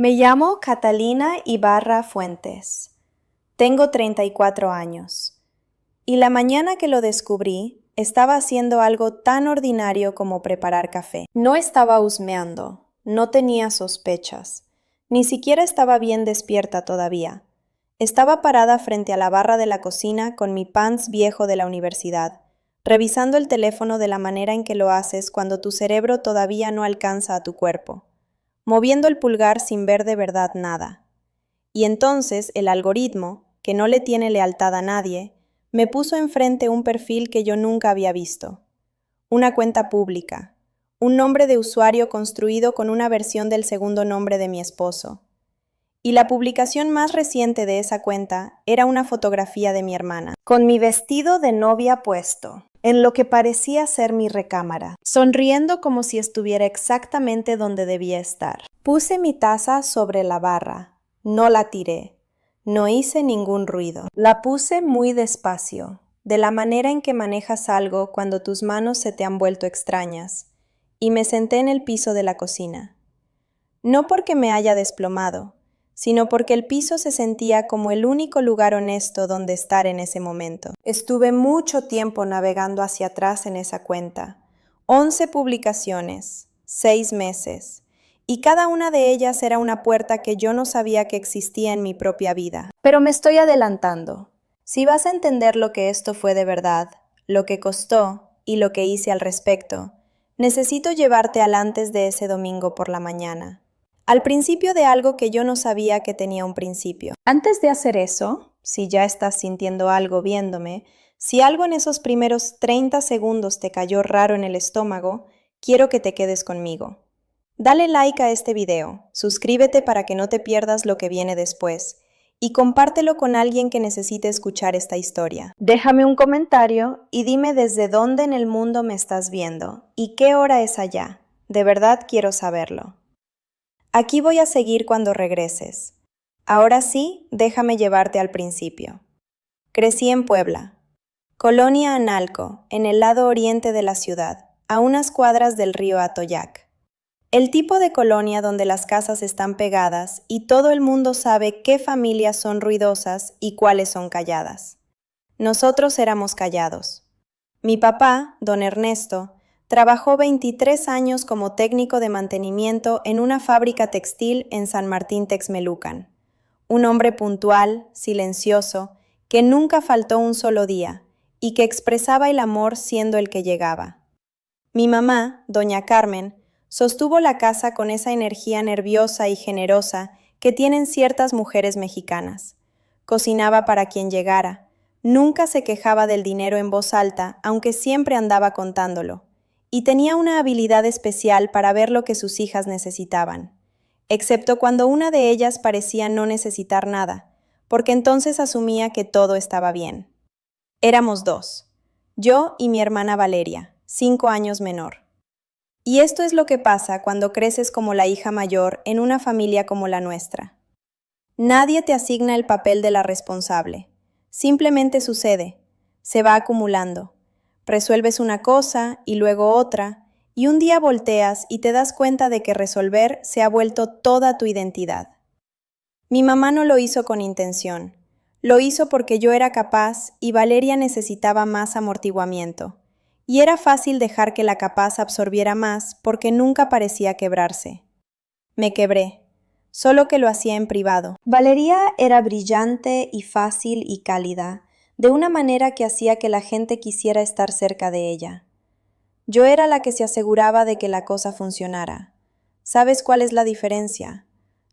Me llamo Catalina Ibarra Fuentes. Tengo 34 años. Y la mañana que lo descubrí, estaba haciendo algo tan ordinario como preparar café. No estaba husmeando, no tenía sospechas, ni siquiera estaba bien despierta todavía. Estaba parada frente a la barra de la cocina con mi pants viejo de la universidad, revisando el teléfono de la manera en que lo haces cuando tu cerebro todavía no alcanza a tu cuerpo, moviendo el pulgar sin ver de verdad nada. Y entonces el algoritmo, que no le tiene lealtad a nadie, me puso enfrente un perfil que yo nunca había visto. Una cuenta pública, un nombre de usuario construido con una versión del segundo nombre de mi esposo. Y la publicación más reciente de esa cuenta era una fotografía de mi hermana, con mi vestido de novia puesto, en lo que parecía ser mi recámara, sonriendo como si estuviera exactamente donde debía estar. Puse mi taza sobre la barra, no la tiré, no hice ningún ruido. La puse muy despacio, de la manera en que manejas algo cuando tus manos se te han vuelto extrañas, y me senté en el piso de la cocina. No porque me haya desplomado, sino porque el piso se sentía como el único lugar honesto donde estar en ese momento. Estuve mucho tiempo navegando hacia atrás en esa cuenta. 11 publicaciones, 6 meses, y cada una de ellas era una puerta que yo no sabía que existía en mi propia vida. Pero me estoy adelantando. Si vas a entender lo que esto fue de verdad, lo que costó y lo que hice al respecto, necesito llevarte al antes de ese domingo por la mañana. Al principio de algo que yo no sabía que tenía un principio. Antes de hacer eso, si ya estás sintiendo algo viéndome, si algo en esos primeros 30 segundos te cayó raro en el estómago, quiero que te quedes conmigo. Dale like a este video, suscríbete para que no te pierdas lo que viene después, y compártelo con alguien que necesite escuchar esta historia. Déjame un comentario y dime desde dónde en el mundo me estás viendo y qué hora es allá. De verdad quiero saberlo. Aquí voy a seguir cuando regreses. Ahora sí, déjame llevarte al principio. Crecí en Puebla, Colonia Analco, en el lado oriente de la ciudad, a unas cuadras del río Atoyac. El tipo de colonia donde las casas están pegadas y todo el mundo sabe qué familias son ruidosas y cuáles son calladas. Nosotros éramos callados. Mi papá, don Ernesto, trabajó 23 años como técnico de mantenimiento en una fábrica textil en San Martín Texmelucan. Un hombre puntual, silencioso, que nunca faltó un solo día y que expresaba el amor siendo el que llegaba. Mi mamá, doña Carmen, sostuvo la casa con esa energía nerviosa y generosa que tienen ciertas mujeres mexicanas. Cocinaba para quien llegara. Nunca se quejaba del dinero en voz alta, aunque siempre andaba contándolo. Y tenía una habilidad especial para ver lo que sus hijas necesitaban, excepto cuando una de ellas parecía no necesitar nada, porque entonces asumía que todo estaba bien. Éramos dos, yo y mi hermana Valeria, 5 años menor. Y esto es lo que pasa cuando creces como la hija mayor en una familia como la nuestra. Nadie te asigna el papel de la responsable. Simplemente sucede, se va acumulando. Resuelves una cosa y luego otra, y un día volteas y te das cuenta de que resolver se ha vuelto toda tu identidad. Mi mamá no lo hizo con intención. Lo hizo porque yo era capaz y Valeria necesitaba más amortiguamiento. Y era fácil dejar que la capaz absorbiera más porque nunca parecía quebrarse. Me quebré. Solo que lo hacía en privado. Valeria era brillante y fácil y cálida, de una manera que hacía que la gente quisiera estar cerca de ella. Yo era la que se aseguraba de que la cosa funcionara. ¿Sabes cuál es la diferencia?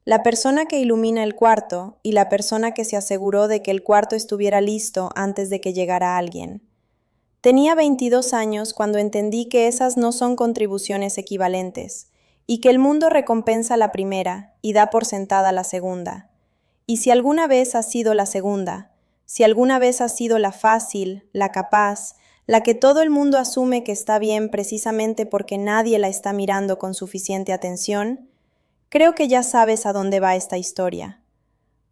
La persona que ilumina el cuarto y la persona que se aseguró de que el cuarto estuviera listo antes de que llegara alguien. Tenía 22 años cuando entendí que esas no son contribuciones equivalentes, y que el mundo recompensa la primera y da por sentada la segunda. Y si alguna vez has sido la segunda, si alguna vez has sido la fácil, la capaz, la que todo el mundo asume que está bien precisamente porque nadie la está mirando con suficiente atención, creo que ya sabes a dónde va esta historia.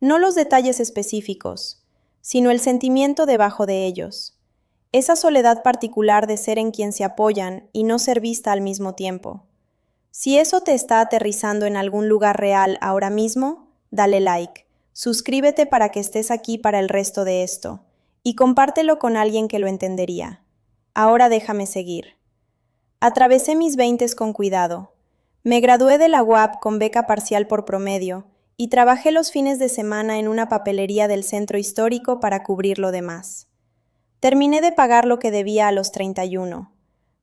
No los detalles específicos, sino el sentimiento debajo de ellos. Esa soledad particular de ser en quien se apoyan y no ser vista al mismo tiempo. Si eso te está aterrizando en algún lugar real ahora mismo, dale like, suscríbete para que estés aquí para el resto de esto, y compártelo con alguien que lo entendería. Ahora déjame seguir. Atravesé mis veintes con cuidado. Me gradué de la UAP con beca parcial por promedio y trabajé los fines de semana en una papelería del centro histórico para cubrir lo demás. Terminé de pagar lo que debía a los 31.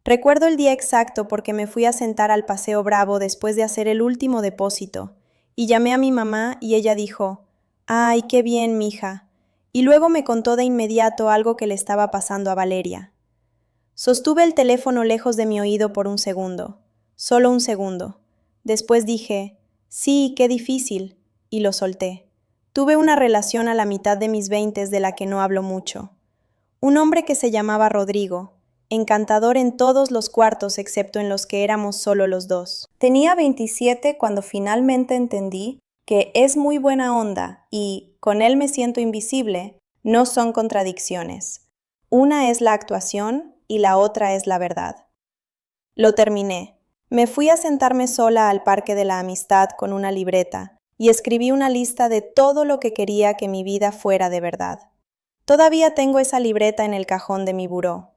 Recuerdo el día exacto porque me fui a sentar al Paseo Bravo después de hacer el último depósito, y llamé a mi mamá y ella dijo, «Ay, qué bien, mija», y luego me contó de inmediato algo que le estaba pasando a Valeria. Sostuve el teléfono lejos de mi oído por un segundo, solo un segundo. Después dije, «Sí, qué difícil», y lo solté. Tuve una relación a la mitad de mis veintes de la que no hablo mucho. Un hombre que se llamaba Rodrigo, encantador en todos los cuartos excepto en los que éramos solo los dos. Tenía 27 cuando finalmente entendí que es muy buena onda y con él me siento invisible, no son contradicciones. Una es la actuación y la otra es la verdad. Lo terminé. Me fui a sentarme sola al Parque de la Amistad con una libreta y escribí una lista de todo lo que quería que mi vida fuera de verdad. Todavía tengo esa libreta en el cajón de mi buró.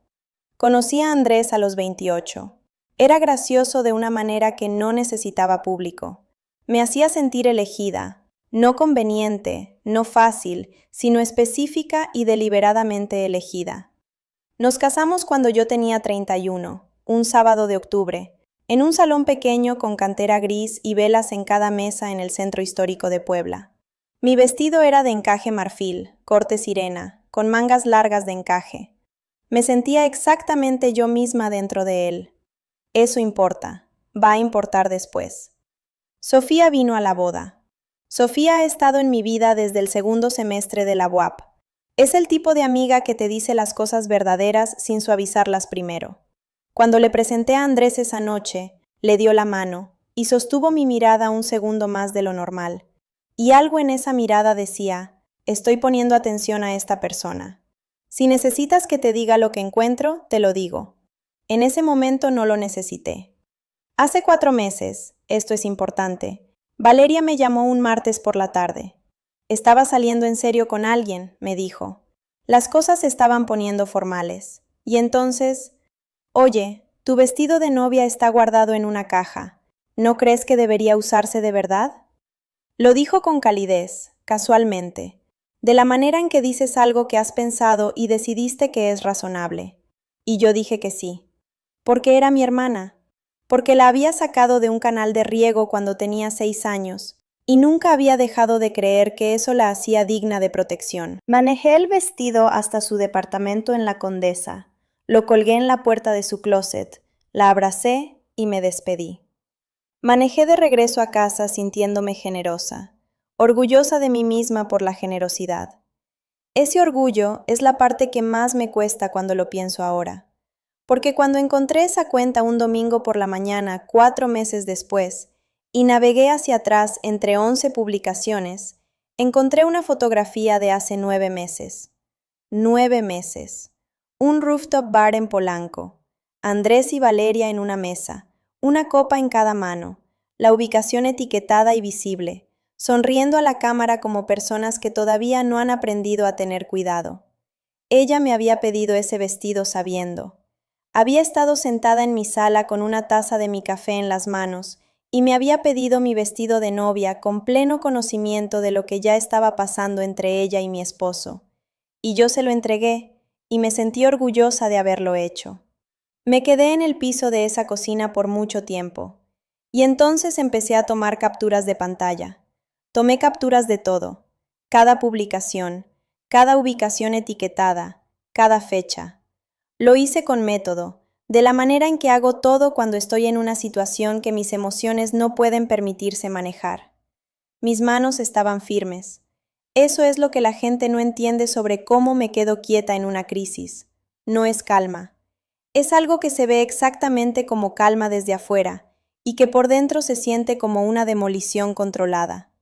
Conocí a Andrés a los 28. Era gracioso de una manera que no necesitaba público. Me hacía sentir elegida, no conveniente, no fácil, sino específica y deliberadamente elegida. Nos casamos cuando yo tenía 31, un sábado de octubre, en un salón pequeño con cantera gris y velas en cada mesa en el centro histórico de Puebla. Mi vestido era de encaje marfil, corte sirena, con mangas largas de encaje. Me sentía exactamente yo misma dentro de él. Eso importa, va a importar después. Sofía vino a la boda. Sofía ha estado en mi vida desde el segundo semestre de la UAP. Es el tipo de amiga que te dice las cosas verdaderas sin suavizarlas primero. Cuando le presenté a Andrés esa noche, le dio la mano y sostuvo mi mirada un segundo más de lo normal. Y algo en esa mirada decía, estoy poniendo atención a esta persona. Si necesitas que te diga lo que encuentro, te lo digo. En ese momento no lo necesité. Hace 4 meses, esto es importante, Valeria me llamó un martes por la tarde. Estaba saliendo en serio con alguien, me dijo. Las cosas se estaban poniendo formales. Y entonces, oye, tu vestido de novia está guardado en una caja. ¿No crees que debería usarse de verdad? Lo dijo con calidez, casualmente, de la manera en que dices algo que has pensado y decidiste que es razonable. Y yo dije que sí, porque era mi hermana, porque la había sacado de un canal de riego cuando tenía 6 años, y nunca había dejado de creer que eso la hacía digna de protección. Manejé el vestido hasta su departamento en La Condesa, lo colgué en la puerta de su closet, la abracé y me despedí. Manejé de regreso a casa sintiéndome generosa, orgullosa de mí misma por la generosidad. Ese orgullo es la parte que más me cuesta cuando lo pienso ahora, porque cuando encontré esa cuenta un domingo por la mañana, 4 meses después, y navegué hacia atrás entre 11 publicaciones, encontré una fotografía de hace 9 meses. 9 meses. Un rooftop bar en Polanco. Andrés y Valeria en una mesa. Una copa en cada mano, la ubicación etiquetada y visible, sonriendo a la cámara como personas que todavía no han aprendido a tener cuidado. Ella me había pedido ese vestido sabiendo. Había estado sentada en mi sala con una taza de mi café en las manos y me había pedido mi vestido de novia con pleno conocimiento de lo que ya estaba pasando entre ella y mi esposo. Y yo se lo entregué y me sentí orgullosa de haberlo hecho. Me quedé en el piso de esa cocina por mucho tiempo, y entonces empecé a tomar capturas de pantalla. Tomé capturas de todo, cada publicación, cada ubicación etiquetada, cada fecha. Lo hice con método, de la manera en que hago todo cuando estoy en una situación que mis emociones no pueden permitirse manejar. Mis manos estaban firmes. Eso es lo que la gente no entiende sobre cómo me quedo quieta en una crisis. No es calma. Es algo que se ve exactamente como calma desde afuera y que por dentro se siente como una demolición controlada.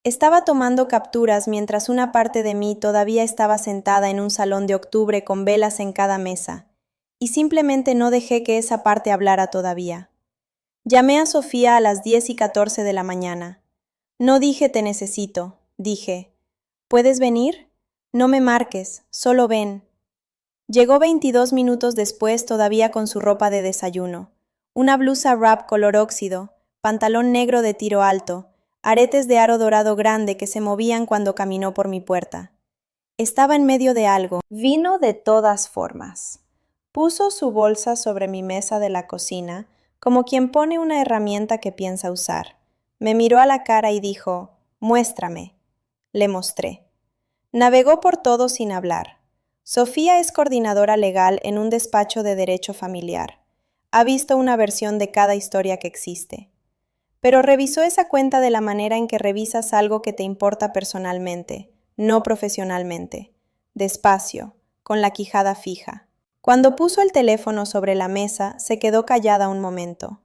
Estaba tomando capturas mientras una parte de mí todavía estaba sentada en un salón de octubre con velas en cada mesa, y simplemente no dejé que esa parte hablara todavía. Llamé a Sofía a las 10:14 de la mañana. No dije te necesito, dije, ¿puedes venir? No me marques, solo ven. Llegó 22 minutos después todavía con su ropa de desayuno, una blusa wrap color óxido, pantalón negro de tiro alto, aretes de aro dorado grande que se movían cuando caminó por mi puerta. Estaba en medio de algo. Vino de todas formas. Puso su bolsa sobre mi mesa de la cocina, como quien pone una herramienta que piensa usar. Me miró a la cara y dijo, «Muéstrame». Le mostré. Navegó por todo sin hablar. Sofía es coordinadora legal en un despacho de derecho familiar. Ha visto una versión de cada historia que existe. Pero revisó esa cuenta de la manera en que revisas algo que te importa personalmente, no profesionalmente. Despacio, con la quijada fija. Cuando puso el teléfono sobre la mesa, se quedó callada un momento.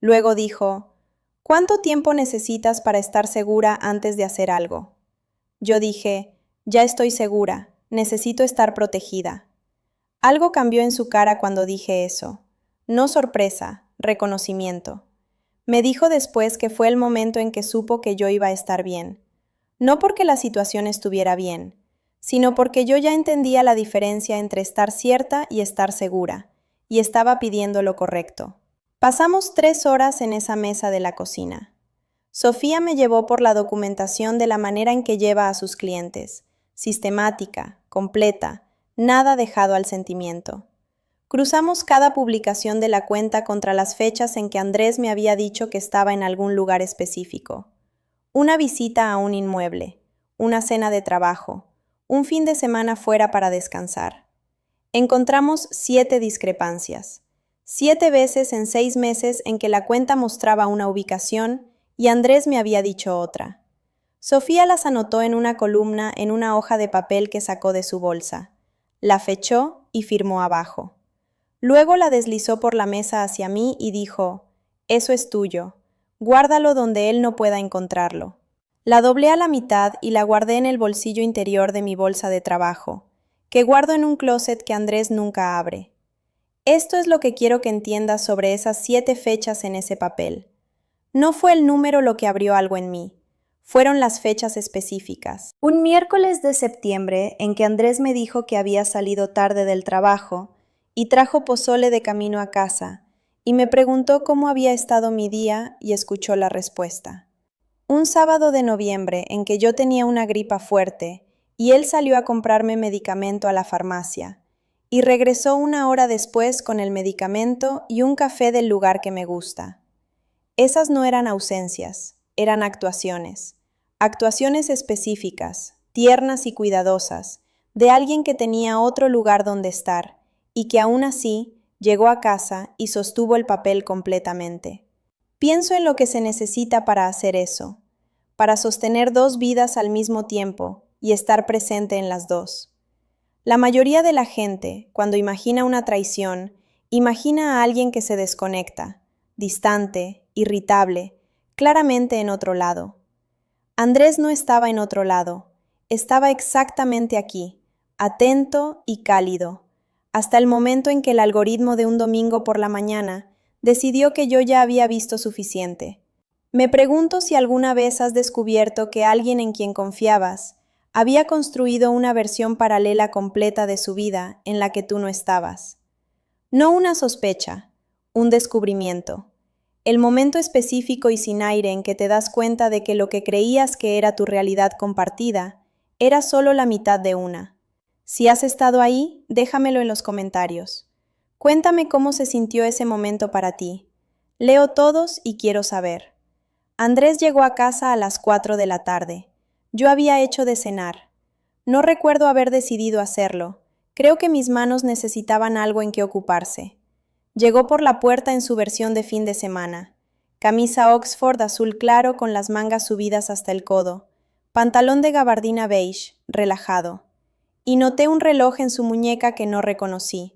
Luego dijo, «¿Cuánto tiempo necesitas para estar segura antes de hacer algo?» Yo dije, «Ya estoy segura, necesito estar protegida». Algo cambió en su cara cuando dije eso. No sorpresa, reconocimiento. Me dijo después que fue el momento en que supo que yo iba a estar bien. No porque la situación estuviera bien, sino porque yo ya entendía la diferencia entre estar cierta y estar segura, y estaba pidiendo lo correcto. Pasamos 3 horas en esa mesa de la cocina. Sofía me llevó por la documentación de la manera en que lleva a sus clientes, sistemática, completa, nada dejado al sentimiento. Cruzamos cada publicación de la cuenta contra las fechas en que Andrés me había dicho que estaba en algún lugar específico. Una visita a un inmueble, una cena de trabajo, un fin de semana fuera para descansar. Encontramos 7 discrepancias. 7 veces en 6 meses en que la cuenta mostraba una ubicación y Andrés me había dicho otra. Sofía las anotó en una columna en una hoja de papel que sacó de su bolsa. La fechó y firmó abajo. Luego la deslizó por la mesa hacia mí y dijo, «Eso es tuyo. Guárdalo donde él no pueda encontrarlo». La doblé a la mitad y la guardé en el bolsillo interior de mi bolsa de trabajo, que guardo en un closet que Andrés nunca abre. Esto es lo que quiero que entiendas sobre esas 7 fechas en ese papel. No fue el número lo que abrió algo en mí. Fueron las fechas específicas. Un miércoles de septiembre en que Andrés me dijo que había salido tarde del trabajo y trajo pozole de camino a casa, y me preguntó cómo había estado mi día y escuchó la respuesta. Un sábado de noviembre en que yo tenía una gripa fuerte y él salió a comprarme medicamento a la farmacia y regresó 1 hora después con el medicamento y un café del lugar que me gusta. Esas no eran ausencias, eran actuaciones. Actuaciones específicas, tiernas y cuidadosas, de alguien que tenía otro lugar donde estar y que aún así llegó a casa y sostuvo el papel completamente. Pienso en lo que se necesita para hacer eso, para sostener 2 vidas al mismo tiempo y estar presente en las 2. La mayoría de la gente, cuando imagina una traición, imagina a alguien que se desconecta, distante, irritable, claramente en otro lado. Andrés no estaba en otro lado, estaba exactamente aquí, atento y cálido, hasta el momento en que el algoritmo de un domingo por la mañana decidió que yo ya había visto suficiente. Me pregunto si alguna vez has descubierto que alguien en quien confiabas había construido una versión paralela completa de su vida en la que tú no estabas. No una sospecha, un descubrimiento. El momento específico y sin aire en que te das cuenta de que lo que creías que era tu realidad compartida era solo la mitad de una. Si has estado ahí, déjamelo en los comentarios. Cuéntame cómo se sintió ese momento para ti. Leo todos y quiero saber. Andrés llegó a casa a las 4 de la tarde. Yo había hecho de cenar. No recuerdo haber decidido hacerlo. Creo que mis manos necesitaban algo en que ocuparse. Llegó por la puerta en su versión de fin de semana. Camisa Oxford azul claro con las mangas subidas hasta el codo. Pantalón de gabardina beige, relajado. Y noté un reloj en su muñeca que no reconocí.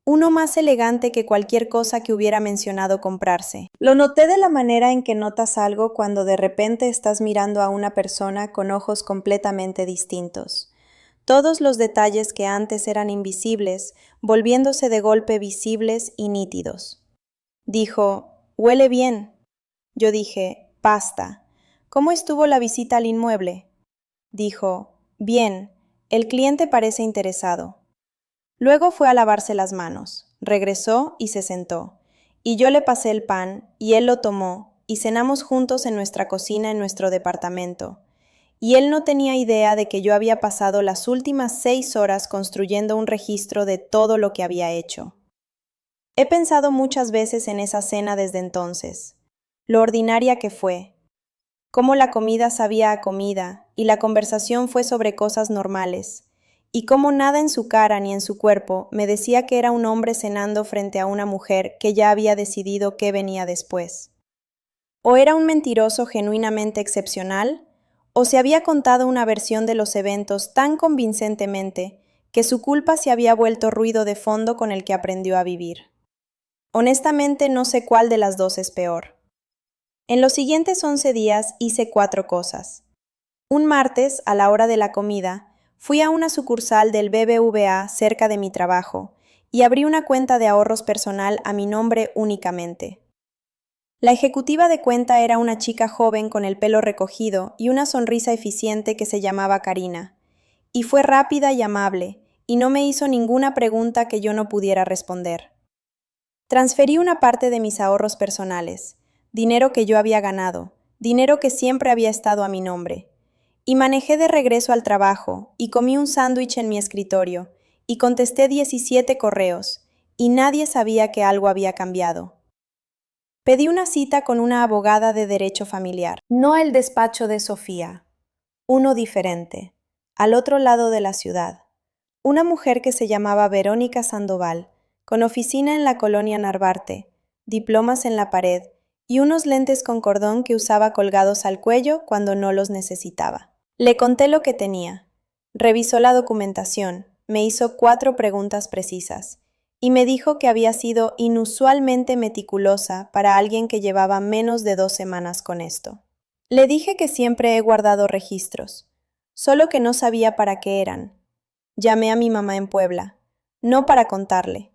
Uno más elegante que cualquier cosa que hubiera mencionado comprarse. Lo noté de la manera en que notas algo cuando de repente estás mirando a una persona con ojos completamente distintos. Todos los detalles que antes eran invisibles, volviéndose de golpe visibles y nítidos. Dijo, huele bien. Yo dije, basta. ¿Cómo estuvo la visita al inmueble? Dijo, bien, el cliente parece interesado. Luego fue a lavarse las manos, regresó y se sentó, y yo le pasé el pan, y él lo tomó, y cenamos juntos en nuestra cocina en nuestro departamento. Y él no tenía idea de que yo había pasado las últimas 6 horas construyendo un registro de todo lo que había hecho. He pensado muchas veces en esa cena desde entonces, lo ordinaria que fue, cómo la comida sabía a comida y la conversación fue sobre cosas normales, y cómo nada en su cara ni en su cuerpo me decía que era un hombre cenando frente a una mujer que ya había decidido qué venía después. ¿O era un mentiroso genuinamente excepcional? ¿O se había contado una versión de los eventos tan convincentemente que su culpa se había vuelto ruido de fondo con el que aprendió a vivir? Honestamente no sé cuál de las dos es peor. En los siguientes 11 días hice 4 cosas. Un martes, a la hora de la comida, fui a una sucursal del BBVA cerca de mi trabajo y abrí una cuenta de ahorros personal a mi nombre únicamente. La ejecutiva de cuenta era una chica joven con el pelo recogido y una sonrisa eficiente que se llamaba Karina, y fue rápida y amable, y no me hizo ninguna pregunta que yo no pudiera responder. Transferí una parte de mis ahorros personales, dinero que yo había ganado, dinero que siempre había estado a mi nombre, y manejé de regreso al trabajo, y comí un sándwich en mi escritorio, y contesté 17 correos, y nadie sabía que algo había cambiado. Pedí una cita con una abogada de derecho familiar, no el despacho de Sofía, uno diferente, al otro lado de la ciudad. Una mujer que se llamaba Verónica Sandoval, con oficina en la colonia Narvarte, diplomas en la pared y unos lentes con cordón que usaba colgados al cuello cuando no los necesitaba. Le conté lo que tenía. Revisó la documentación, me hizo 4 preguntas precisas y me dijo que había sido inusualmente meticulosa para alguien que llevaba menos de 2 semanas con esto. Le dije que siempre he guardado registros, solo que no sabía para qué eran. Llamé a mi mamá en Puebla, no para contarle.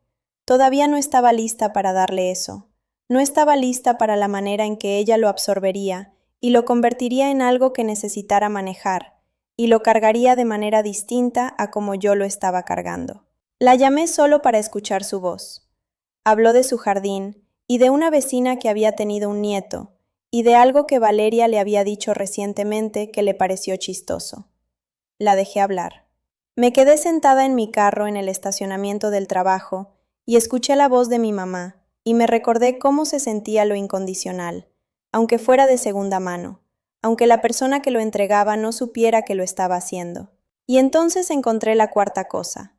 Todavía no estaba lista para darle eso. No estaba lista para la manera en que ella lo absorbería y lo convertiría en algo que necesitara manejar, y lo cargaría de manera distinta a como yo lo estaba cargando. La llamé solo para escuchar su voz. Habló de su jardín y de una vecina que había tenido un nieto, y de algo que Valeria le había dicho recientemente que le pareció chistoso. La dejé hablar. Me quedé sentada en mi carro en el estacionamiento del trabajo y escuché la voz de mi mamá y me recordé cómo se sentía lo incondicional, aunque fuera de segunda mano, aunque la persona que lo entregaba no supiera que lo estaba haciendo. Y entonces encontré la 4ª cosa,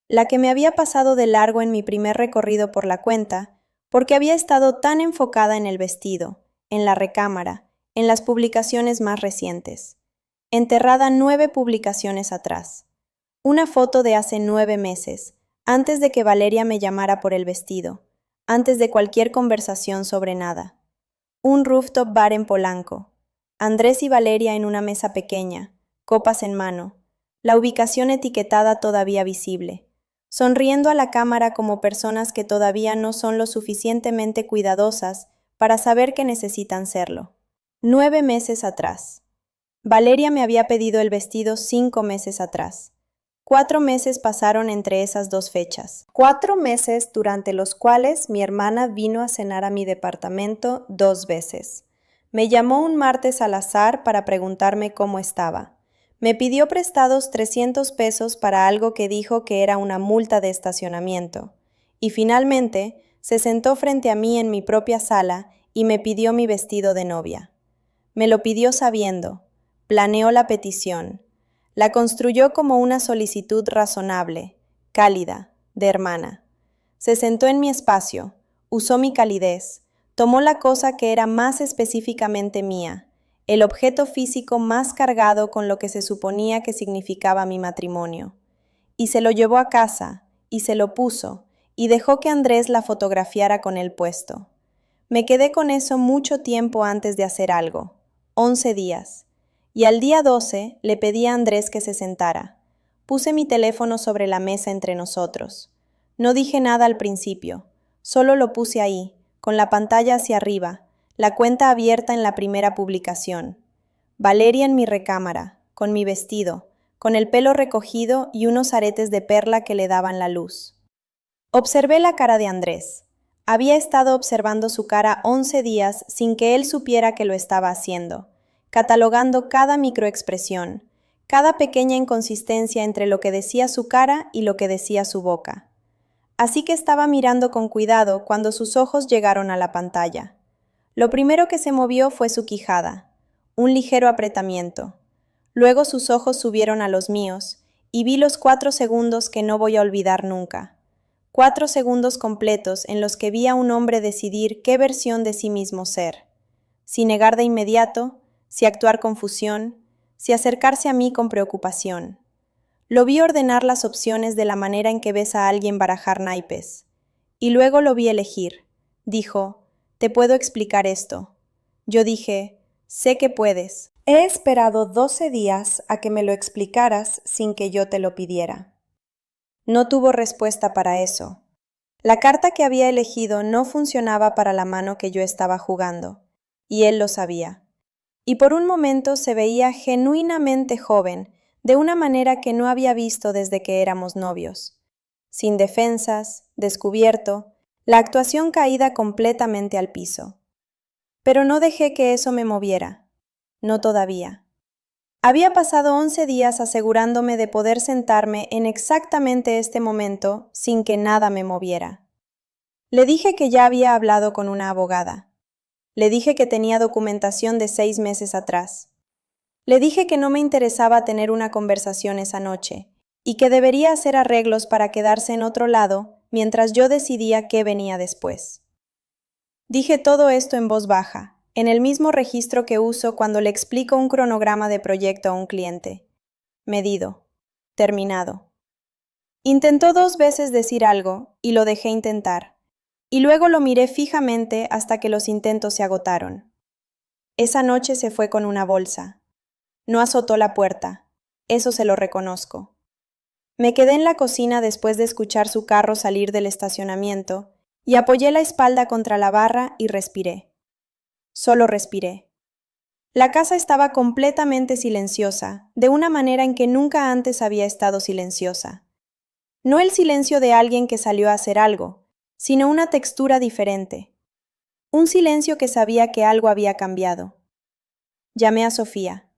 la que me había pasado de largo en mi primer recorrido por la cuenta, porque había estado tan enfocada en el vestido, en la recámara, en las publicaciones más recientes. Enterrada 9 publicaciones atrás. Una foto de hace 9 meses, antes de que Valeria me llamara por el vestido, antes de cualquier conversación sobre nada. Un rooftop bar en Polanco. Andrés y Valeria en una mesa pequeña, copas en mano, la ubicación etiquetada todavía visible, sonriendo a la cámara como personas que todavía no son lo suficientemente cuidadosas para saber que necesitan serlo. 9 meses atrás. Valeria me había pedido el vestido 5 meses atrás. 4 meses pasaron entre esas 2 fechas. 4 meses durante los cuales mi hermana vino a cenar a mi departamento 2 veces. Me llamó un martes al azar para preguntarme cómo estaba. Me pidió prestados 300 pesos para algo que dijo que era una multa de estacionamiento. Y finalmente se sentó frente a mí en mi propia sala y me pidió mi vestido de novia. Me lo pidió sabiendo. Planeó la petición. La construyó como una solicitud razonable, cálida, de hermana. Se sentó en mi espacio, usó mi calidez, tomó la cosa que era más específicamente mía, el objeto físico más cargado con lo que se suponía que significaba mi matrimonio, y se lo llevó a casa, y se lo puso, y dejó que Andrés la fotografiara con él puesto. Me quedé con eso mucho tiempo antes de hacer algo, 11 días. Y al día 12 le pedí a Andrés que se sentara. Puse mi teléfono sobre la mesa entre nosotros. No dije nada al principio, solo lo puse ahí, con la pantalla hacia arriba, la cuenta abierta en la primera publicación. Valeria en mi recámara, con mi vestido, con el pelo recogido y unos aretes de perla que le daban la luz. Observé la cara de Andrés. Había estado observando su cara 11 días sin que él supiera que lo estaba haciendo, catalogando cada microexpresión, cada pequeña inconsistencia entre lo que decía su cara y lo que decía su boca. Así que estaba mirando con cuidado cuando sus ojos llegaron a la pantalla. Lo primero que se movió fue su quijada, un ligero apretamiento. Luego sus ojos subieron a los míos y vi los 4 segundos que no voy a olvidar nunca. 4 segundos completos en los que vi a un hombre decidir qué versión de sí mismo ser. Si negar de inmediato, si actuar con fusión, si acercarse a mí con preocupación. Lo vi ordenar las opciones de la manera en que ves a alguien barajar naipes. Y luego lo vi elegir. Dijo, «Te puedo explicar esto». Yo dije, «Sé que puedes». He esperado 12 días a que me lo explicaras sin que yo te lo pidiera. No tuvo respuesta para eso. La carta que había elegido no funcionaba para la mano que yo estaba jugando, y él lo sabía. Y por un momento se veía genuinamente joven, de una manera que no había visto desde que éramos novios. Sin defensas, descubierto, la actuación caída completamente al piso. Pero no dejé que eso me moviera. No todavía. Había pasado 11 días asegurándome de poder sentarme en exactamente este momento sin que nada me moviera. Le dije que ya había hablado con una abogada. Le dije que tenía documentación de 6 meses atrás. Le dije que no me interesaba tener una conversación esa noche y que debería hacer arreglos para quedarse en otro lado mientras yo decidía qué venía después. Dije todo esto en voz baja, en el mismo registro que uso cuando le explico un cronograma de proyecto a un cliente. Medido. Terminado. Intentó 2 veces decir algo y lo dejé intentar, y luego lo miré fijamente hasta que los intentos se agotaron. Esa noche se fue con una bolsa. No azotó la puerta, eso se lo reconozco. Me quedé en la cocina después de escuchar su carro salir del estacionamiento y apoyé la espalda contra la barra y respiré. Solo respiré. La casa estaba completamente silenciosa, de una manera en que nunca antes había estado silenciosa. No el silencio de alguien que salió a hacer algo, sino una textura diferente. Un silencio que sabía que algo había cambiado. Llamé a Sofía.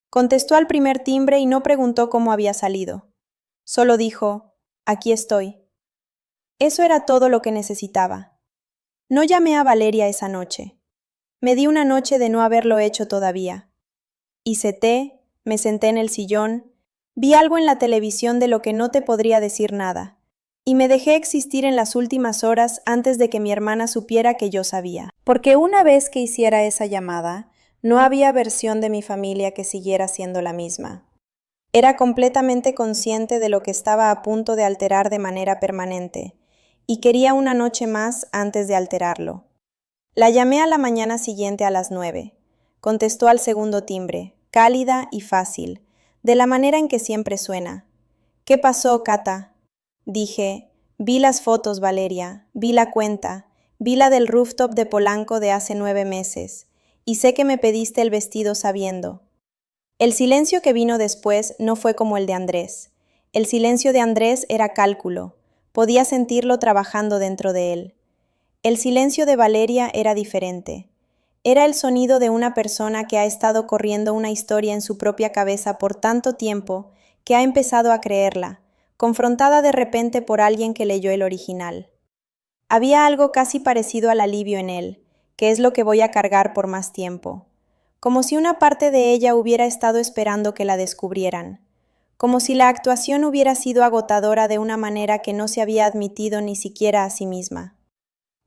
Contestó al primer timbre y no preguntó cómo había salido. Solo dijo, «Aquí estoy». Eso era todo lo que necesitaba. No llamé a Valeria esa noche. Me di una noche de no haberlo hecho todavía. Hice té, me senté en el sillón, vi algo en la televisión de lo que no te podría decir nada, y me dejé existir en las últimas horas antes de que mi hermana supiera que yo sabía. Porque una vez que hiciera esa llamada, no había versión de mi familia que siguiera siendo la misma. Era completamente consciente de lo que estaba a punto de alterar de manera permanente, y quería una noche más antes de alterarlo. La llamé a la mañana siguiente a las 9. Contestó al segundo timbre, cálida y fácil, de la manera en que siempre suena. «¿Qué pasó, Cata?» Dije, «Vi las fotos, Valeria, vi la cuenta, vi la del rooftop de Polanco de hace 9 meses, y sé que me pediste el vestido sabiendo». El silencio que vino después no fue como el de Andrés. El silencio de Andrés era cálculo, podía sentirlo trabajando dentro de él. El silencio de Valeria era diferente. Era el sonido de una persona que ha estado corriendo una historia en su propia cabeza por tanto tiempo que ha empezado a creerla, confrontada de repente por alguien que leyó el original. Había algo casi parecido al alivio en él, que es lo que voy a cargar por más tiempo. Como si una parte de ella hubiera estado esperando que la descubrieran. Como si la actuación hubiera sido agotadora de una manera que no se había admitido ni siquiera a sí misma.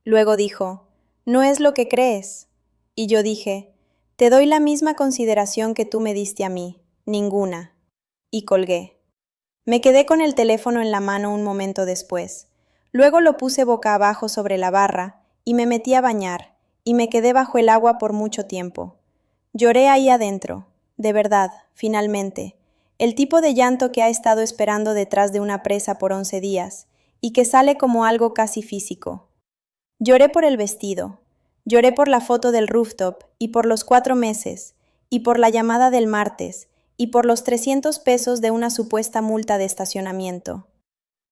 Luego dijo, «No es lo que crees». Y yo dije, «Te doy la misma consideración que tú me diste a mí, ninguna». Y colgué. Me quedé con el teléfono en la mano un momento después. Luego lo puse boca abajo sobre la barra y me metí a bañar, y me quedé bajo el agua por mucho tiempo. Lloré ahí adentro, de verdad, finalmente, el tipo de llanto que ha estado esperando detrás de una presa por 11 días, y que sale como algo casi físico. Lloré por el vestido, lloré por la foto del rooftop y por los 4 meses, y por la llamada del martes, y por los 300 pesos de una supuesta multa de estacionamiento.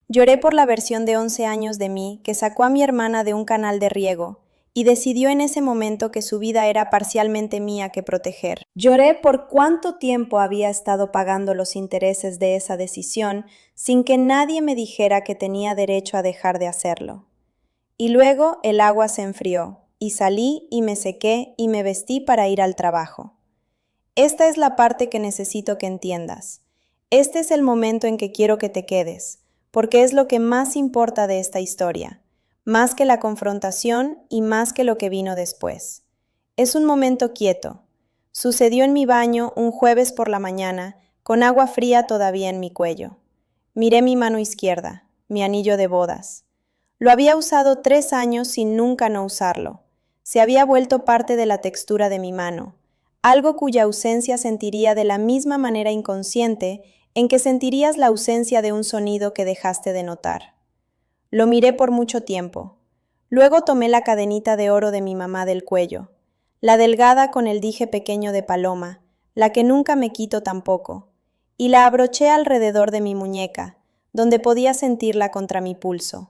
Lloré por la versión de 11 años de mí que sacó a mi hermana de un canal de riego y decidió en ese momento que su vida era parcialmente mía que proteger. Lloré por cuánto tiempo había estado pagando los intereses de esa decisión sin que nadie me dijera que tenía derecho a dejar de hacerlo. Y luego el agua se enfrió, y salí y me sequé y me vestí para ir al trabajo. Esta es la parte que necesito que entiendas. Este es el momento en que quiero que te quedes, porque es lo que más importa de esta historia, más que la confrontación y más que lo que vino después. Es un momento quieto. Sucedió en mi baño un jueves por la mañana, con agua fría todavía en mi cuello. Miré mi mano izquierda, mi anillo de bodas. Lo había usado 3 años sin nunca no usarlo. Se había vuelto parte de la textura de mi mano, algo cuya ausencia sentiría de la misma manera inconsciente en que sentirías la ausencia de un sonido que dejaste de notar. Lo miré por mucho tiempo. Luego tomé la cadenita de oro de mi mamá del cuello, la delgada con el dije pequeño de paloma, la que nunca me quito tampoco, y la abroché alrededor de mi muñeca, donde podía sentirla contra mi pulso.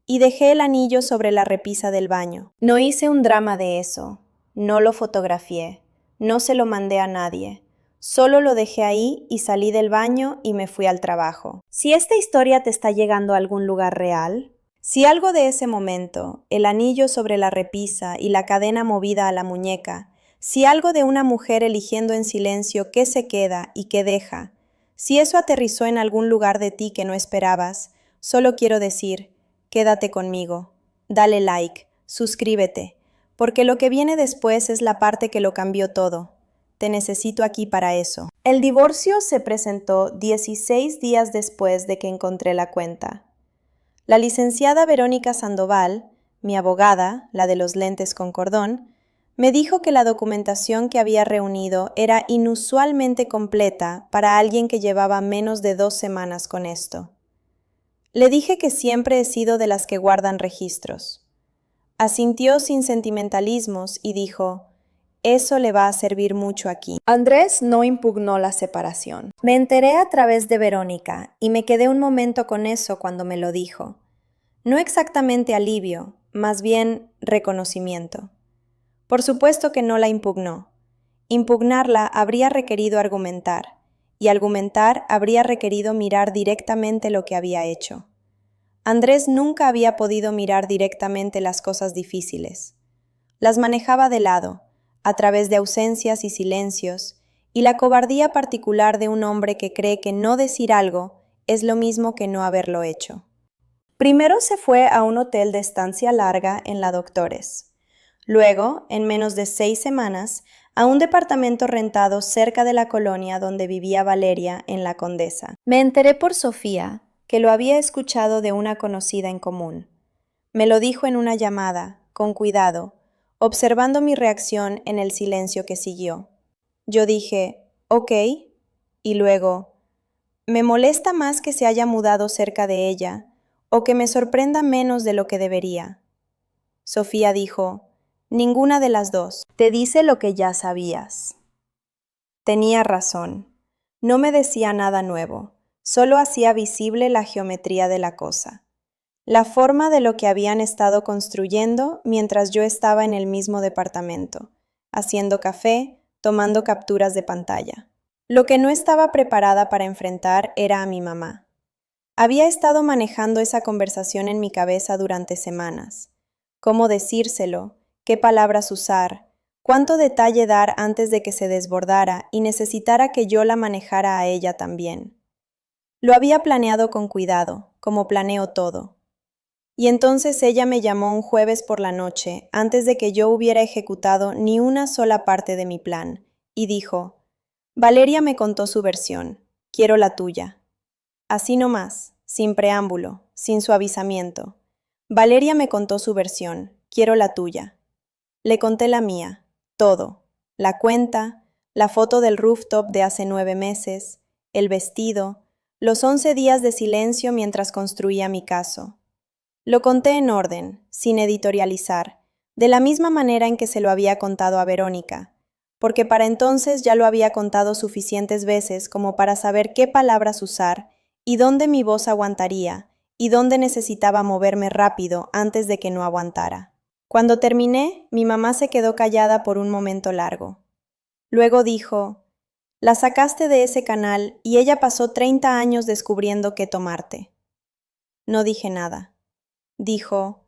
Y dejé el anillo sobre la repisa del baño. No hice un drama de eso, no lo fotografié, no se lo mandé a nadie. Solo lo dejé ahí y salí del baño y me fui al trabajo. Si esta historia te está llegando a algún lugar real, si algo de ese momento, el anillo sobre la repisa y la cadena movida a la muñeca, si algo de una mujer eligiendo en silencio qué se queda y qué deja, si eso aterrizó en algún lugar de ti que no esperabas, solo quiero decir, quédate conmigo, dale like, suscríbete, porque lo que viene después es la parte que lo cambió todo. Te necesito aquí para eso. El divorcio se presentó 16 días después de que encontré la cuenta. La licenciada Verónica Sandoval, mi abogada, la de los lentes con cordón, me dijo que la documentación que había reunido era inusualmente completa para alguien que llevaba menos de 2 semanas con esto. Le dije que siempre he sido de las que guardan registros. Asintió sin sentimentalismos y dijo, eso le va a servir mucho aquí. Andrés no impugnó la separación. Me enteré a través de Verónica y me quedé un momento con eso cuando me lo dijo. No exactamente alivio, más bien reconocimiento. Por supuesto que no la impugnó. Impugnarla habría requerido argumentar, y argumentar habría requerido mirar directamente lo que había hecho. Andrés nunca había podido mirar directamente las cosas difíciles. Las manejaba de lado, a través de ausencias y silencios, y la cobardía particular de un hombre que cree que no decir algo es lo mismo que no haberlo hecho. Primero se fue a un hotel de estancia larga en la Doctores. Luego, en menos de 6 semanas, a un departamento rentado cerca de la colonia donde vivía Valeria en La Condesa. Me enteré por Sofía, que lo había escuchado de una conocida en común. Me lo dijo en una llamada, con cuidado, observando mi reacción en el silencio que siguió. Yo dije, ok, y luego, me molesta más que se haya mudado cerca de ella, o que me sorprenda menos de lo que debería. Sofía dijo, ninguna de las dos. Te dice lo que ya sabías. Tenía razón. No me decía nada nuevo, solo hacía visible la geometría de la cosa. La forma de lo que habían estado construyendo mientras yo estaba en el mismo departamento, haciendo café, tomando capturas de pantalla. Lo que no estaba preparada para enfrentar era a mi mamá. Había estado manejando esa conversación en mi cabeza durante semanas. Cómo decírselo, qué palabras usar, cuánto detalle dar antes de que se desbordara y necesitara que yo la manejara a ella también. Lo había planeado con cuidado, como planeo todo. Y entonces ella me llamó un jueves por la noche, antes de que yo hubiera ejecutado ni una sola parte de mi plan, y dijo, Valeria me contó su versión, quiero la tuya. Así nomás, sin preámbulo, sin suavizamiento. Valeria me contó su versión, quiero la tuya. Le conté la mía, todo, la cuenta, la foto del rooftop de hace 9 meses, el vestido, los 11 días de silencio mientras construía mi caso. Lo conté en orden, sin editorializar, de la misma manera en que se lo había contado a Verónica, porque para entonces ya lo había contado suficientes veces como para saber qué palabras usar y dónde mi voz aguantaría y dónde necesitaba moverme rápido antes de que no aguantara. Cuando terminé, mi mamá se quedó callada por un momento largo. Luego dijo: «La sacaste de ese canal y ella pasó 30 años descubriendo qué tomarte». No dije nada. Dijo: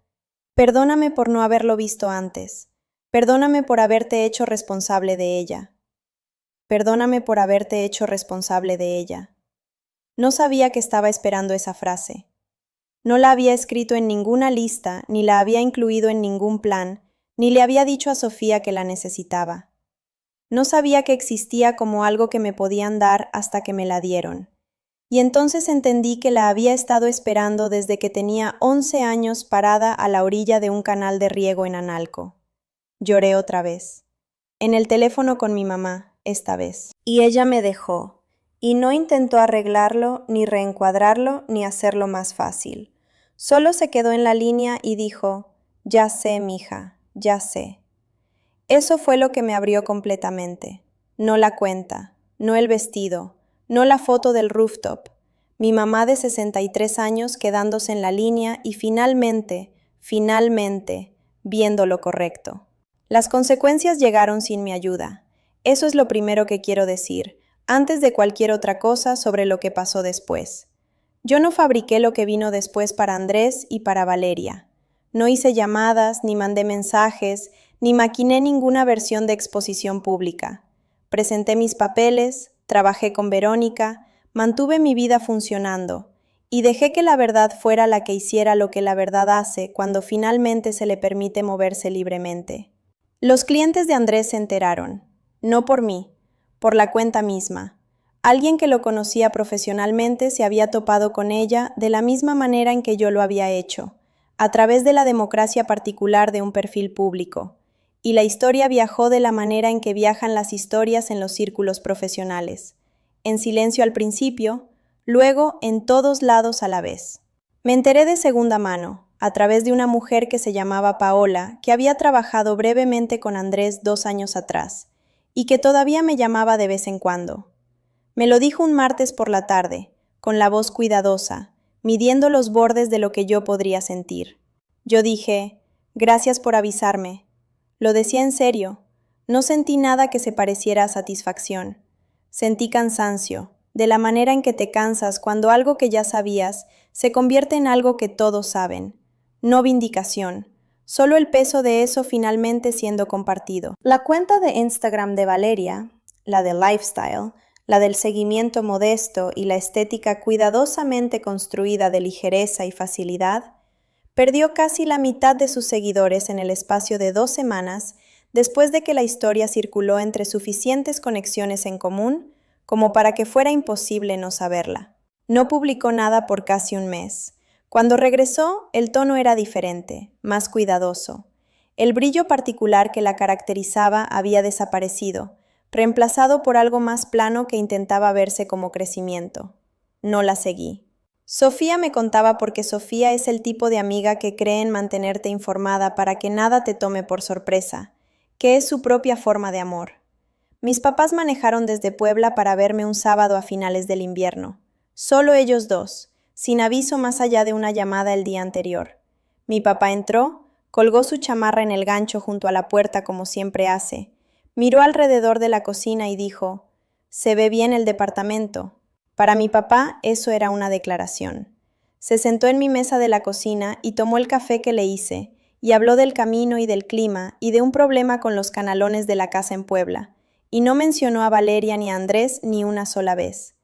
«Perdóname por no haberlo visto antes. Perdóname por haberte hecho responsable de ella. Perdóname por haberte hecho responsable de ella». No sabía que estaba esperando esa frase. No la había escrito en ninguna lista, ni la había incluido en ningún plan, ni le había dicho a Sofía que la necesitaba. No sabía que existía como algo que me podían dar hasta que me la dieron. Y entonces entendí que la había estado esperando desde que tenía 11 años parada a la orilla de un canal de riego en Analco. Lloré otra vez. En el teléfono con mi mamá, esta vez. Y ella me dejó, y no intentó arreglarlo, ni reencuadrarlo, ni hacerlo más fácil. Solo se quedó en la línea y dijo: «Ya sé, mija, ya sé». Eso fue lo que me abrió completamente. No la cuenta, no el vestido, no la foto del rooftop. Mi mamá de 63 años quedándose en la línea y finalmente, viendo lo correcto. Las consecuencias llegaron sin mi ayuda. Eso es lo primero que quiero decir, antes de cualquier otra cosa sobre lo que pasó después. Yo no fabriqué lo que vino después para Andrés y para Valeria. No hice llamadas, ni mandé mensajes, ni maquiné ninguna versión de exposición pública. Presenté mis papeles, trabajé con Verónica, mantuve mi vida funcionando y dejé que la verdad fuera la que hiciera lo que la verdad hace cuando finalmente se le permite moverse libremente. Los clientes de Andrés se enteraron, no por mí, por la cuenta misma. Alguien que lo conocía profesionalmente se había topado con ella de la misma manera en que yo lo había hecho, a través de la democracia particular de un perfil público. Y la historia viajó de la manera en que viajan las historias en los círculos profesionales, en silencio al principio, luego en todos lados a la vez. Me enteré de segunda mano, a través de una mujer que se llamaba Paola, que había trabajado brevemente con Andrés 2 años atrás, y que todavía me llamaba de vez en cuando. Me lo dijo un martes por la tarde, con la voz cuidadosa, midiendo los bordes de lo que yo podría sentir. Yo dije: «Gracias por avisarme». Lo decía en serio. No sentí nada que se pareciera a satisfacción. Sentí cansancio, de la manera en que te cansas cuando algo que ya sabías se convierte en algo que todos saben. No vindicación, solo el peso de eso finalmente siendo compartido. La cuenta de Instagram de Valeria, la de lifestyle, la del seguimiento modesto y la estética cuidadosamente construida de ligereza y facilidad, perdió casi la mitad de sus seguidores en el espacio de 2 semanas después de que la historia circuló entre suficientes conexiones en común como para que fuera imposible no saberla. No publicó nada por casi un mes. Cuando regresó, el tono era diferente, más cuidadoso. El brillo particular que la caracterizaba había desaparecido, reemplazado por algo más plano que intentaba verse como crecimiento. No la seguí. Sofía me contaba porque Sofía es el tipo de amiga que cree en mantenerte informada para que nada te tome por sorpresa, que es su propia forma de amor. Mis papás manejaron desde Puebla para verme un sábado a finales del invierno. Solo ellos dos, sin aviso más allá de una llamada el día anterior. Mi papá entró, colgó su chamarra en el gancho junto a la puerta como siempre hace, miró alrededor de la cocina y dijo: «Se ve bien el departamento». Para mi papá eso era una declaración. Se sentó en mi mesa de la cocina y tomó el café que le hice, y habló del camino y del clima y de un problema con los canalones de la casa en Puebla, y no mencionó a Valeria ni a Andrés ni una sola vez.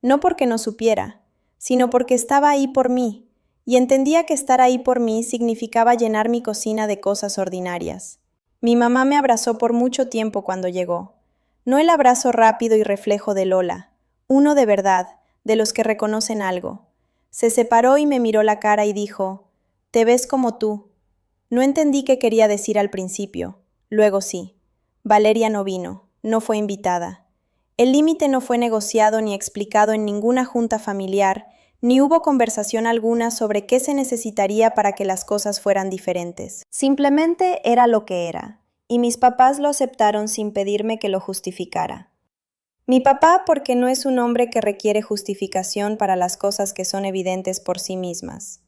No porque no supiera, sino porque estaba ahí por mí, y entendía que estar ahí por mí significaba llenar mi cocina de cosas ordinarias. Mi mamá me abrazó por mucho tiempo cuando llegó. No el abrazo rápido y reflejo de Lola, uno de verdad, de los que reconocen algo. Se separó y me miró la cara y dijo: «Te ves como tú». No entendí qué quería decir al principio. Luego sí. Valeria no vino, no fue invitada. El límite no fue negociado ni explicado en ninguna junta familiar, ni hubo conversación alguna sobre qué se necesitaría para que las cosas fueran diferentes. Simplemente era lo que era, y mis papás lo aceptaron sin pedirme que lo justificara. Mi papá porque no es un hombre que requiere justificación para las cosas que son evidentes por sí mismas.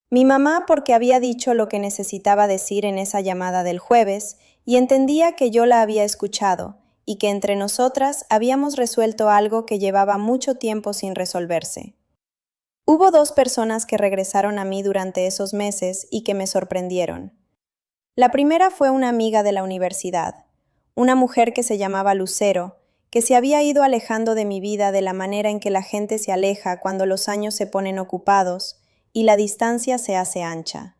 Mi mamá porque había dicho lo que necesitaba decir en esa llamada del jueves y entendía que yo la había escuchado y que entre nosotras habíamos resuelto algo que llevaba mucho tiempo sin resolverse. Hubo 2 personas que regresaron a mí durante esos meses y que me sorprendieron. La primera fue una amiga de la universidad, una mujer que se llamaba Lucero, que se había ido alejando de mi vida de la manera en que la gente se aleja cuando los años se ponen ocupados y la distancia se hace ancha.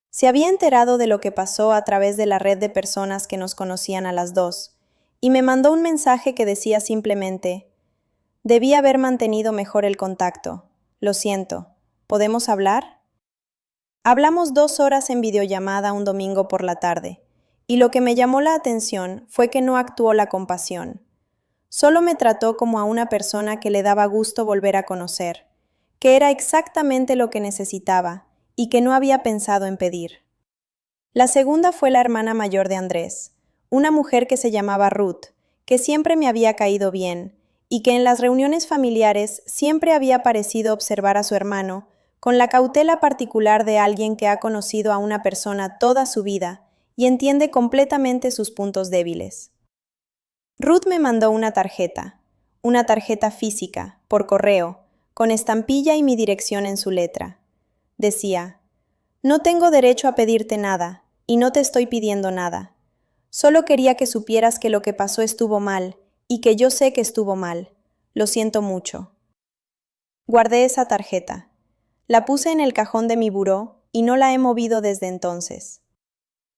Se había enterado de lo que pasó a través de la red de personas que nos conocían a las 2, y me mandó un mensaje que decía simplemente: «Debí haber mantenido mejor el contacto. Lo siento. ¿Podemos hablar?». Hablamos 2 horas en videollamada un domingo por la tarde, y lo que me llamó la atención fue que no actuó la compasión. Solo me trató como a una persona que le daba gusto volver a conocer, que era exactamente lo que necesitaba y que no había pensado en pedir. La segunda fue la hermana mayor de Andrés, una mujer que se llamaba Ruth, que siempre me había caído bien, y que en las reuniones familiares siempre había parecido observar a su hermano con la cautela particular de alguien que ha conocido a una persona toda su vida y entiende completamente sus puntos débiles. Ruth me mandó una tarjeta física, por correo, con estampilla y mi dirección en su letra. Decía: «No tengo derecho a pedirte nada, y no te estoy pidiendo nada. Solo quería que supieras que lo que pasó estuvo mal, y que yo sé que estuvo mal. Lo siento mucho». Guardé esa tarjeta. La puse en el cajón de mi buró y no la he movido desde entonces.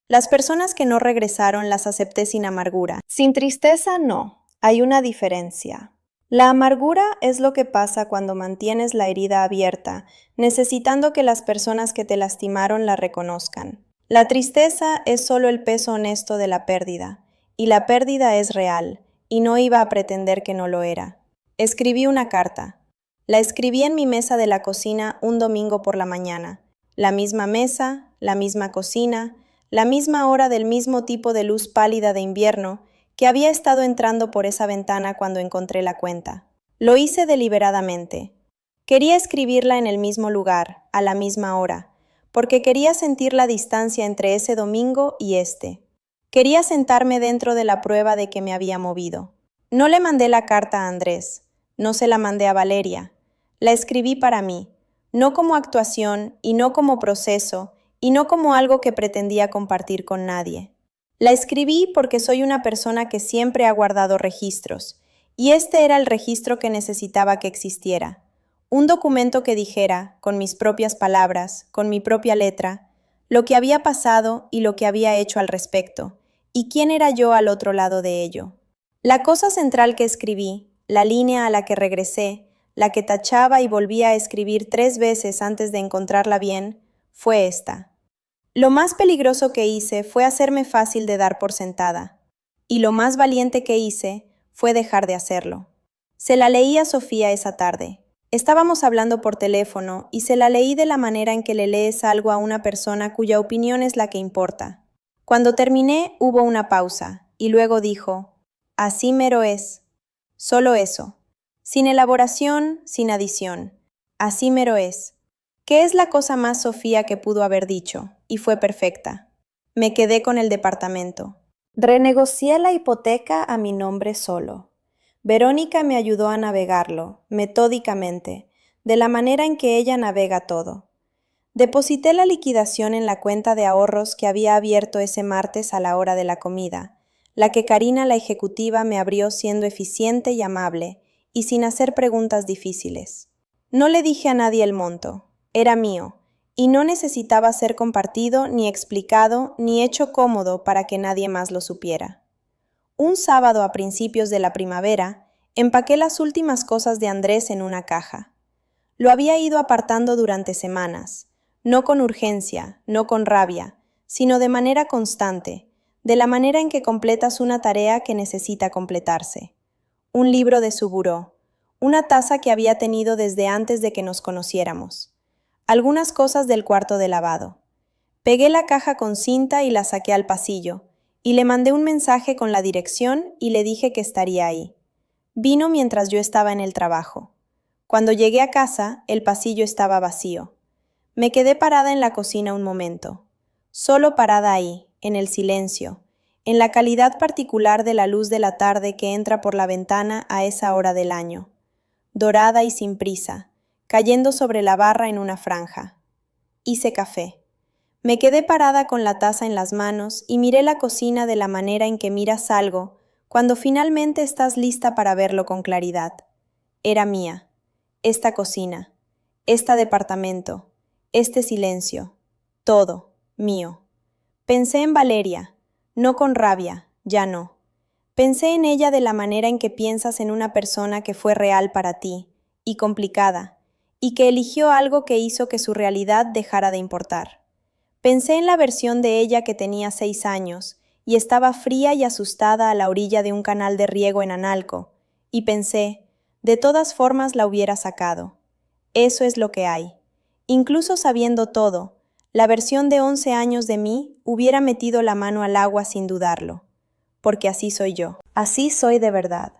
Las personas que no regresaron las acepté sin amargura. Sin tristeza, no. Hay una diferencia. La amargura es lo que pasa cuando mantienes la herida abierta, necesitando que las personas que te lastimaron la reconozcan. La tristeza es solo el peso honesto de la pérdida, y la pérdida es real, y no iba a pretender que no lo era. Escribí una carta. La escribí en mi mesa de la cocina un domingo por la mañana. La misma mesa, la misma cocina, la misma hora del mismo tipo de luz pálida de invierno que había estado entrando por esa ventana cuando encontré la cuenta. Lo hice deliberadamente. Quería escribirla en el mismo lugar, a la misma hora, porque quería sentir la distancia entre ese domingo y este. Quería sentarme dentro de la prueba de que me había movido. No le mandé la carta a Andrés, no se la mandé a Valeria. La escribí para mí, no como actuación y no como proceso, y no como algo que pretendía compartir con nadie. La escribí porque soy una persona que siempre ha guardado registros, y este era el registro que necesitaba que existiera. Un documento que dijera, con mis propias palabras, con mi propia letra, lo que había pasado y lo que había hecho al respecto, y quién era yo al otro lado de ello. La cosa central que escribí, la línea a la que regresé, la que tachaba y volvía a escribir 3 veces antes de encontrarla bien, fue esta. Lo más peligroso que hice fue hacerme fácil de dar por sentada, y lo más valiente que hice fue dejar de hacerlo. Se la leí a Sofía esa tarde. Estábamos hablando por teléfono y se la leí de la manera en que le lees algo a una persona cuya opinión es la que importa. Cuando terminé hubo una pausa, y luego dijo: «Así mero es». Solo eso. Sin elaboración, sin adición. Así mero es. ¿Qué es la cosa más Sofía que pudo haber dicho? Y fue perfecta. Me quedé con el departamento. Renegocié la hipoteca a mi nombre solo. Verónica me ayudó a navegarlo, metódicamente, de la manera en que ella navega todo. Deposité la liquidación en la cuenta de ahorros que había abierto ese martes a la hora de la comida, la que Karina, la ejecutiva, me abrió siendo eficiente y amable, y sin hacer preguntas difíciles. No le dije a nadie el monto. Era mío, y no necesitaba ser compartido, ni explicado, ni hecho cómodo para que nadie más lo supiera. Un sábado a principios de la primavera, empaqué las últimas cosas de Andrés en una caja. Lo había ido apartando durante semanas, no con urgencia, no con rabia, sino de manera constante, de la manera en que completas una tarea que necesita completarse. Un libro de su buró, una taza que había tenido desde antes de que nos conociéramos, algunas cosas del cuarto de lavado. Pegué la caja con cinta y la saqué al pasillo, y le mandé un mensaje con la dirección y le dije que estaría ahí. Vino mientras yo estaba en el trabajo. Cuando llegué a casa, el pasillo estaba vacío. Me quedé parada en la cocina un momento, solo parada ahí, en el silencio, en la calidad particular de la luz de la tarde que entra por la ventana a esa hora del año, dorada y sin prisa, cayendo sobre la barra en una franja. Hice café. Me quedé parada con la taza en las manos y miré la cocina de la manera en que miras algo cuando finalmente estás lista para verlo con claridad. Era mía, esta cocina, este departamento, este silencio, todo, mío. Pensé en Valeria, no con rabia, ya no. Pensé en ella de la manera en que piensas en una persona que fue real para ti, y complicada, y que eligió algo que hizo que su realidad dejara de importar. Pensé en la versión de ella que tenía 6 años y estaba fría y asustada a la orilla de un canal de riego en Analco, y pensé, de todas formas la hubiera sacado. Eso es lo que hay. Incluso sabiendo todo, la versión de 11 años de mí hubiera metido la mano al agua sin dudarlo, porque así soy yo. Así soy de verdad.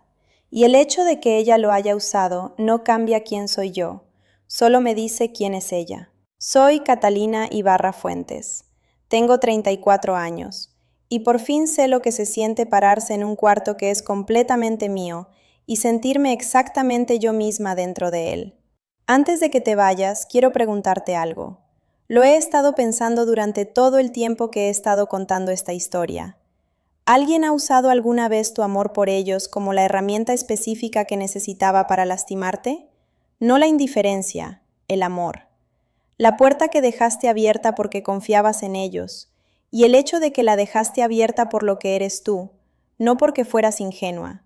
Y el hecho de que ella lo haya usado no cambia quién soy yo, solo me dice quién es ella. Soy Catalina Ibarra Fuentes. Tengo 34 años, y por fin sé lo que se siente pararse en un cuarto que es completamente mío y sentirme exactamente yo misma dentro de él. Antes de que te vayas, quiero preguntarte algo. Lo he estado pensando durante todo el tiempo que he estado contando esta historia. ¿Alguien ha usado alguna vez tu amor por ellos como la herramienta específica que necesitaba para lastimarte? No la indiferencia, el amor. La puerta que dejaste abierta porque confiabas en ellos, y el hecho de que la dejaste abierta por lo que eres tú, no porque fueras ingenua.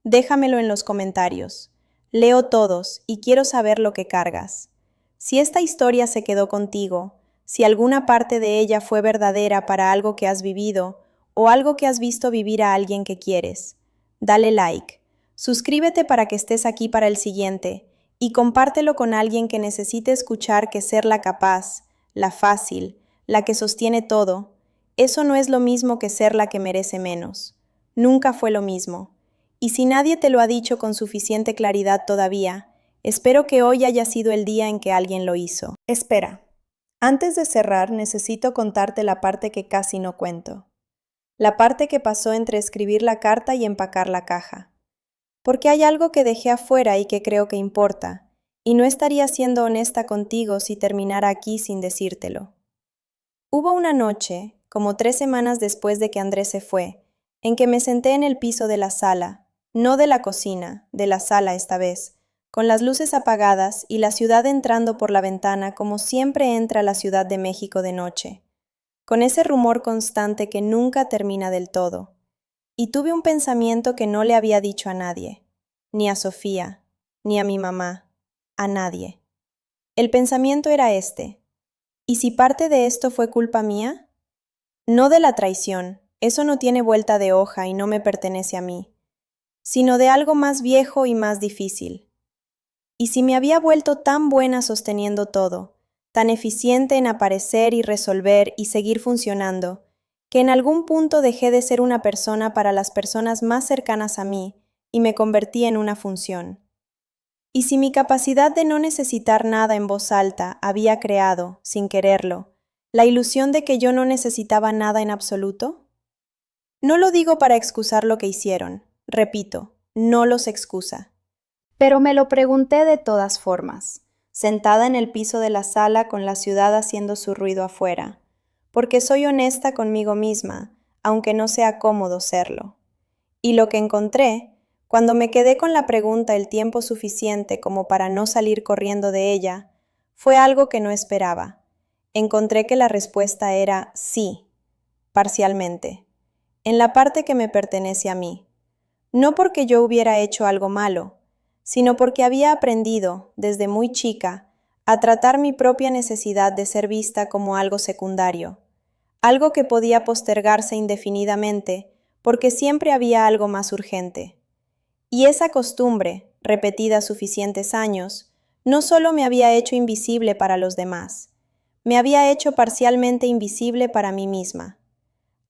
Déjamelo en los comentarios. Leo todos y quiero saber lo que cargas. Si esta historia se quedó contigo, si alguna parte de ella fue verdadera para algo que has vivido o algo que has visto vivir a alguien que quieres, dale like. Suscríbete para que estés aquí para el siguiente y compártelo con alguien que necesite escuchar que ser la capaz, la fácil, la que sostiene todo, eso no es lo mismo que ser la que merece menos. Nunca fue lo mismo. Y si nadie te lo ha dicho con suficiente claridad todavía, espero que hoy haya sido el día en que alguien lo hizo. Espera. Antes de cerrar, necesito contarte la parte que casi no cuento. La parte que pasó entre escribir la carta y empacar la caja. Porque hay algo que dejé afuera y que creo que importa, y no estaría siendo honesta contigo si terminara aquí sin decírtelo. Hubo una noche, como 3 semanas después de que Andrés se fue, en que me senté en el piso de la sala, no de la cocina, de la sala esta vez, con las luces apagadas y la ciudad entrando por la ventana como siempre entra la Ciudad de México de noche, con ese rumor constante que nunca termina del todo. Y tuve un pensamiento que no le había dicho a nadie, ni a Sofía, ni a mi mamá, a nadie. El pensamiento era este: ¿y si parte de esto fue culpa mía? No de la traición, eso no tiene vuelta de hoja y no me pertenece a mí, sino de algo más viejo y más difícil. ¿Y si me había vuelto tan buena sosteniendo todo, tan eficiente en aparecer y resolver y seguir funcionando, que en algún punto dejé de ser una persona para las personas más cercanas a mí y me convertí en una función? ¿Y si mi capacidad de no necesitar nada en voz alta había creado, sin quererlo, la ilusión de que yo no necesitaba nada en absoluto? No lo digo para excusar lo que hicieron, repito, no los excusa. Pero me lo pregunté de todas formas, sentada en el piso de la sala con la ciudad haciendo su ruido afuera, porque soy honesta conmigo misma, aunque no sea cómodo serlo. Y lo que encontré, cuando me quedé con la pregunta el tiempo suficiente como para no salir corriendo de ella, fue algo que no esperaba. Encontré que la respuesta era sí, parcialmente, en la parte que me pertenece a mí. No porque yo hubiera hecho algo malo, sino porque había aprendido, desde muy chica, a tratar mi propia necesidad de ser vista como algo secundario, algo que podía postergarse indefinidamente porque siempre había algo más urgente. Y esa costumbre, repetidas suficientes años, no solo me había hecho invisible para los demás, me había hecho parcialmente invisible para mí misma.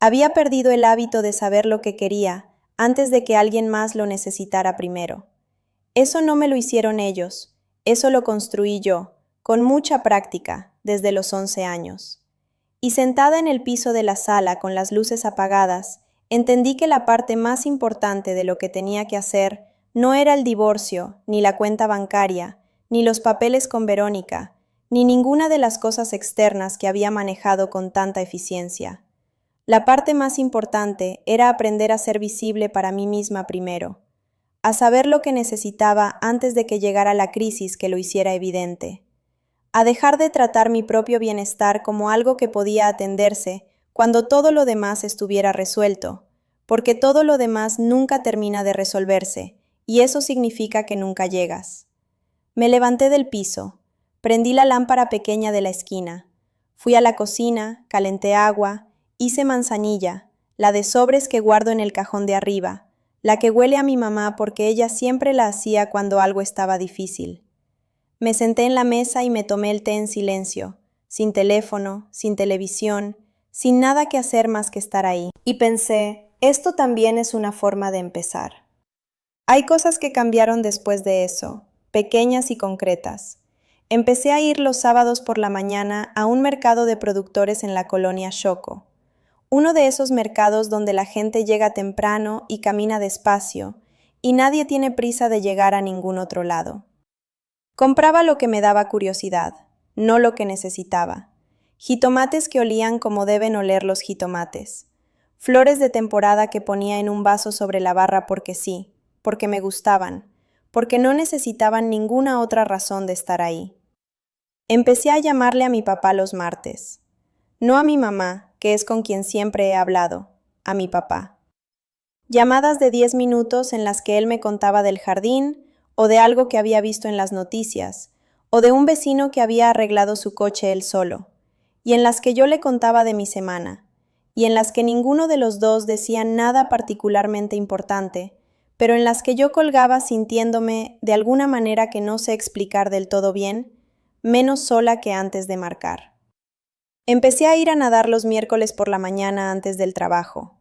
Había perdido el hábito de saber lo que quería antes de que alguien más lo necesitara primero. Eso no me lo hicieron ellos, eso lo construí yo, con mucha práctica, desde los 11 años. Y sentada en el piso de la sala con las luces apagadas, entendí que la parte más importante de lo que tenía que hacer no era el divorcio, ni la cuenta bancaria, ni los papeles con Verónica, ni ninguna de las cosas externas que había manejado con tanta eficiencia. La parte más importante era aprender a ser visible para mí misma primero, a saber lo que necesitaba antes de que llegara la crisis que lo hiciera evidente, a dejar de tratar mi propio bienestar como algo que podía atenderse cuando todo lo demás estuviera resuelto, porque todo lo demás nunca termina de resolverse, y eso significa que nunca llegas. Me levanté del piso, prendí la lámpara pequeña de la esquina, fui a la cocina, calenté agua, hice manzanilla, la de sobres que guardo en el cajón de arriba, la que huele a mi mamá porque ella siempre la hacía cuando algo estaba difícil. Me senté en la mesa y me tomé el té en silencio, sin teléfono, sin televisión, sin nada que hacer más que estar ahí. Y pensé, esto también es una forma de empezar. Hay cosas que cambiaron después de eso, pequeñas y concretas. Empecé a ir los sábados por la mañana a un mercado de productores en la colonia Xoco. Uno de esos mercados donde la gente llega temprano y camina despacio, y nadie tiene prisa de llegar a ningún otro lado. Compraba lo que me daba curiosidad, no lo que necesitaba. Jitomates que olían como deben oler los jitomates. Flores de temporada que ponía en un vaso sobre la barra porque sí, porque me gustaban, porque no necesitaban ninguna otra razón de estar ahí. Empecé a llamarle a mi papá los martes. No a mi mamá, que es con quien siempre he hablado, a mi papá. Llamadas de 10 minutos en las que él me contaba del jardín, o de algo que había visto en las noticias, o de un vecino que había arreglado su coche él solo, y en las que yo le contaba de mi semana, y en las que ninguno de los dos decía nada particularmente importante, pero en las que yo colgaba sintiéndome, de alguna manera que no sé explicar del todo bien, menos sola que antes de marcar. Empecé a ir a nadar los miércoles por la mañana antes del trabajo,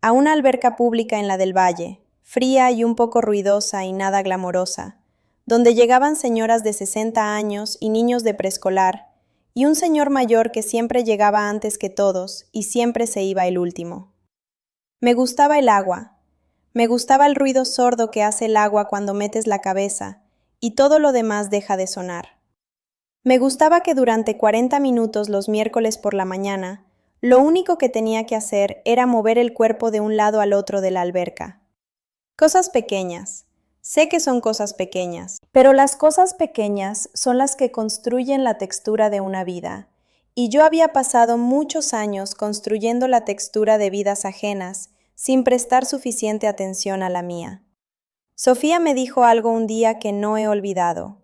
a una alberca pública en la del Valle, fría y un poco ruidosa y nada glamorosa, donde llegaban señoras de 60 años y niños de preescolar, y un señor mayor que siempre llegaba antes que todos y siempre se iba el último. Me gustaba el agua, me gustaba el ruido sordo que hace el agua cuando metes la cabeza, y todo lo demás deja de sonar. Me gustaba que durante 40 minutos los miércoles por la mañana, lo único que tenía que hacer era mover el cuerpo de un lado al otro de la alberca. Cosas pequeñas. Sé que son cosas pequeñas, pero las cosas pequeñas son las que construyen la textura de una vida, y yo había pasado muchos años construyendo la textura de vidas ajenas sin prestar suficiente atención a la mía. Sofía me dijo algo un día que no he olvidado.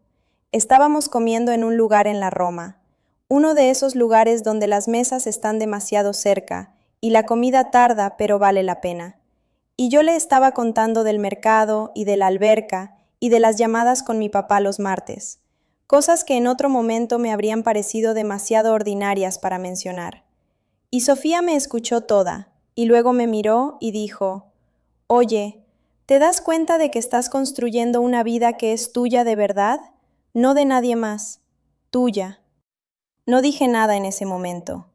Estábamos comiendo en un lugar en la Roma, uno de esos lugares donde las mesas están demasiado cerca y la comida tarda pero vale la pena. Y yo le estaba contando del mercado y de la alberca y de las llamadas con mi papá los martes, cosas que en otro momento me habrían parecido demasiado ordinarias para mencionar. Y Sofía me escuchó toda, y luego me miró y dijo, «Oye, ¿te das cuenta de que estás construyendo una vida que es tuya de verdad? No de nadie más, tuya». No dije nada en ese momento.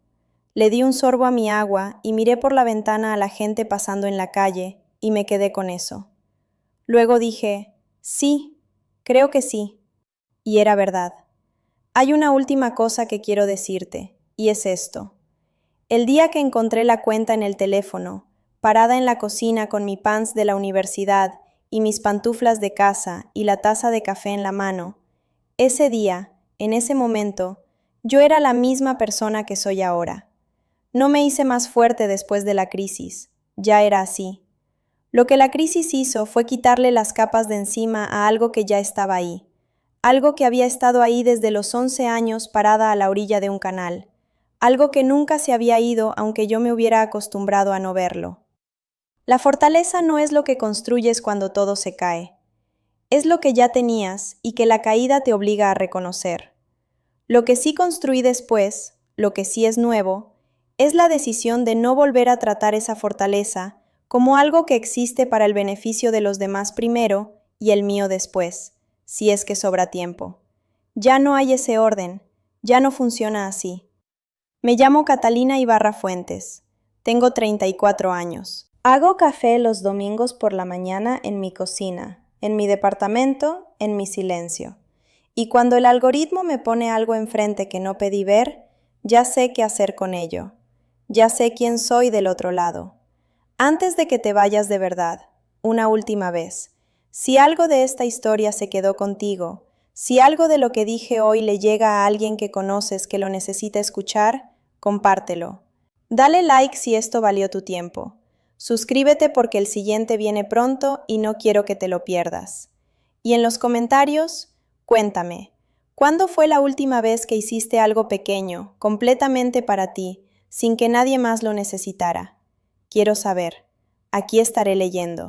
Le di un sorbo a mi agua y miré por la ventana a la gente pasando en la calle, y me quedé con eso. Luego dije, sí, creo que sí. Y era verdad. Hay una última cosa que quiero decirte, y es esto. El día que encontré la cuenta en el teléfono, parada en la cocina con mi pants de la universidad y mis pantuflas de casa y la taza de café en la mano, ese día, en ese momento, yo era la misma persona que soy ahora. No me hice más fuerte después de la crisis, ya era así. Lo que la crisis hizo fue quitarle las capas de encima a algo que ya estaba ahí, algo que había estado ahí desde los 11 años parada a la orilla de un canal, algo que nunca se había ido aunque yo me hubiera acostumbrado a no verlo. La fortaleza no es lo que construyes cuando todo se cae, es lo que ya tenías y que la caída te obliga a reconocer. Lo que sí construí después, lo que sí es nuevo, es la decisión de no volver a tratar esa fortaleza como algo que existe para el beneficio de los demás primero y el mío después, si es que sobra tiempo. Ya no hay ese orden, ya no funciona así. Me llamo Catalina Ibarra Fuentes. Tengo 34 años. Hago café los domingos por la mañana en mi cocina, en mi departamento, en mi silencio. Y cuando el algoritmo me pone algo enfrente que no pedí ver, ya sé qué hacer con ello. Ya sé quién soy del otro lado. Antes de que te vayas de verdad, una última vez, si algo de esta historia se quedó contigo, si algo de lo que dije hoy le llega a alguien que conoces que lo necesita escuchar, compártelo. Dale like si esto valió tu tiempo. Suscríbete porque el siguiente viene pronto y no quiero que te lo pierdas. Y en los comentarios, cuéntame, ¿cuándo fue la última vez que hiciste algo pequeño, completamente para ti, sin que nadie más lo necesitara? Quiero saber. Aquí estaré leyendo.